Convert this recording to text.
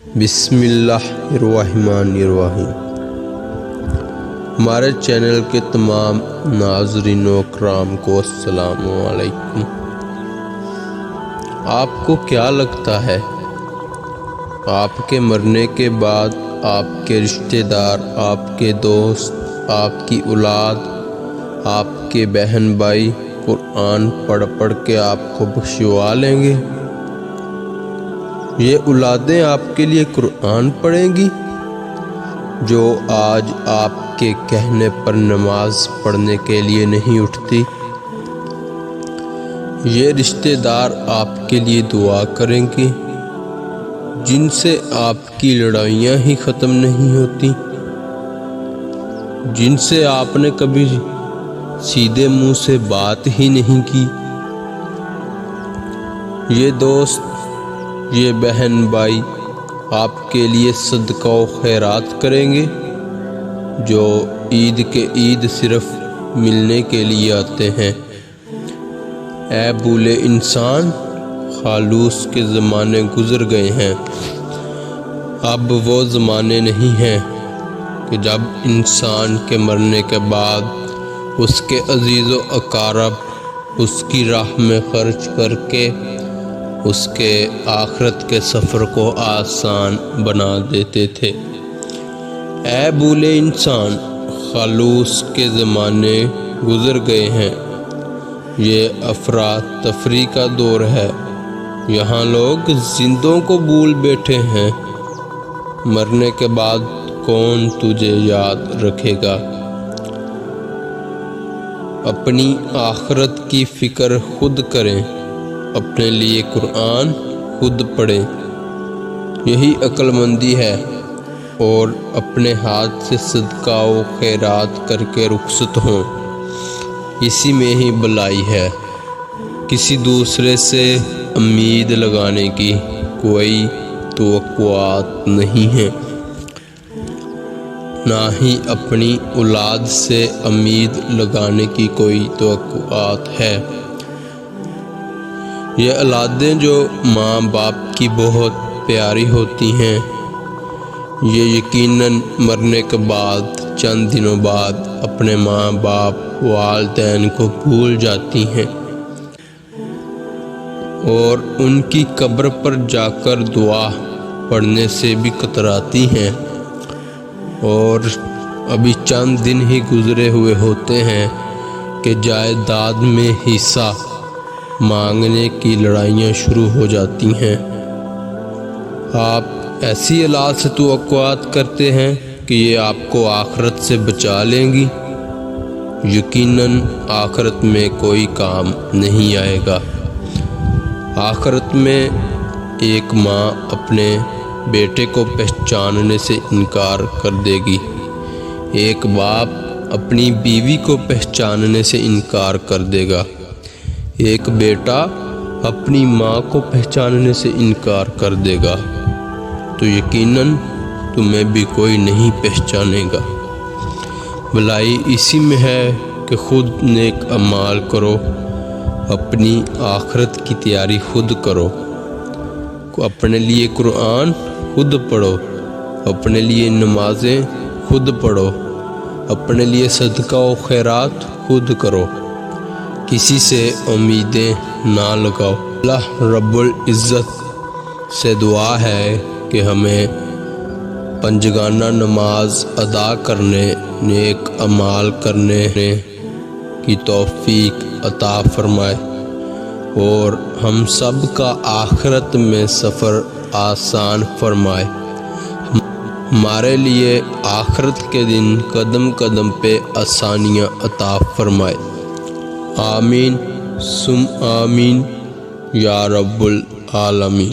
بسم اللہ الرحمن الرحیم۔ ہمارے چینل کے تمام ناظرین و اکرام کو السلام علیکم۔ آپ کو کیا لگتا ہے آپ کے مرنے کے بعد آپ کے رشتہ دار، آپ کے دوست، آپ کی اولاد، آپ کے بہن بھائی قرآن پڑھ کے آپ کو بخشوا لیں گے؟ یہ اولادیں آپ کے لیے قرآن پڑھیں گی جو آج آپ کے کہنے پر نماز پڑھنے کے لیے نہیں اٹھتی؟ یہ رشتہ دار آپ کے لیے دعا کریں گی جن سے آپ کی لڑائیاں ہی ختم نہیں ہوتی، جن سے آپ نے کبھی سیدھے منہ سے بات ہی نہیں کی؟ یہ دوست، یہ بہن بھائی آپ کے لیے صدقہ و خیرات کریں گے جو عید کے عید صرف ملنے کے لیے آتے ہیں۔ اے بھولے انسان، خالوص کے زمانے گزر گئے ہیں، اب وہ زمانے نہیں ہیں کہ جب انسان کے مرنے کے بعد اس کے عزیز و اقارب اس کی راہ میں خرچ کر کے اس کے آخرت کے سفر کو آسان بنا دیتے تھے۔ اے بھولے انسان، خالوص کے زمانے گزر گئے ہیں، یہ افراتفری کا دور ہے، یہاں لوگ زندوں کو بھول بیٹھے ہیں، مرنے کے بعد کون تجھے یاد رکھے گا؟ اپنی آخرت کی فکر خود کریں، اپنے لیے قرآن خود پڑھیں، یہی عقل مندی ہے، اور اپنے ہاتھ سے صدقہ و خیرات کر کے رخصت ہوں، اسی میں ہی بھلائی ہے۔ کسی دوسرے سے امید لگانے کی کوئی توقعات نہیں ہے، نہ ہی اپنی اولاد سے امید لگانے کی کوئی توقعات ہے۔ یہ اولادیں جو ماں باپ کی بہت پیاری ہوتی ہیں، یہ یقیناً مرنے کے بعد چند دنوں بعد اپنے ماں باپ والدین کو بھول جاتی ہیں اور ان کی قبر پر جا کر دعا پڑھنے سے بھی کتراتی ہیں، اور ابھی چند دن ہی گزرے ہوئے ہوتے ہیں کہ جائیداد میں حصہ مانگنے کی لڑائیاں شروع ہو جاتی ہیں۔ آپ ایسی اولاد سے توقعات کرتے ہیں کہ یہ آپ کو آخرت سے بچا لیں گی؟ یقیناً آخرت میں کوئی کام نہیں آئے گا۔ آخرت میں ایک ماں اپنے بیٹے کو پہچاننے سے انکار کر دے گی، ایک باپ اپنی بیوی کو پہچاننے سے انکار کر دے گا، ایک بیٹا اپنی ماں کو پہچاننے سے انکار کر دے گا، تو یقیناً تمہیں بھی کوئی نہیں پہچانے گا۔ بھلائی اسی میں ہے کہ خود نیک اعمال کرو، اپنی آخرت کی تیاری خود کرو، اپنے لیے قرآن خود پڑھو، اپنے لیے نمازیں خود پڑھو، اپنے لیے صدقہ و خیرات خود کرو، کسی سے امیدیں نہ لگاؤ۔ اللہ رب العزت سے دعا ہے کہ ہمیں پنجگانہ نماز ادا کرنے، نیک اعمال کرنے کی توفیق عطا فرمائے، اور ہم سب کا آخرت میں سفر آسان فرمائے، ہمارے لیے آخرت کے دن قدم قدم پہ آسانیاں عطا فرمائے۔ آمین ثم آمین یا رب العالمین۔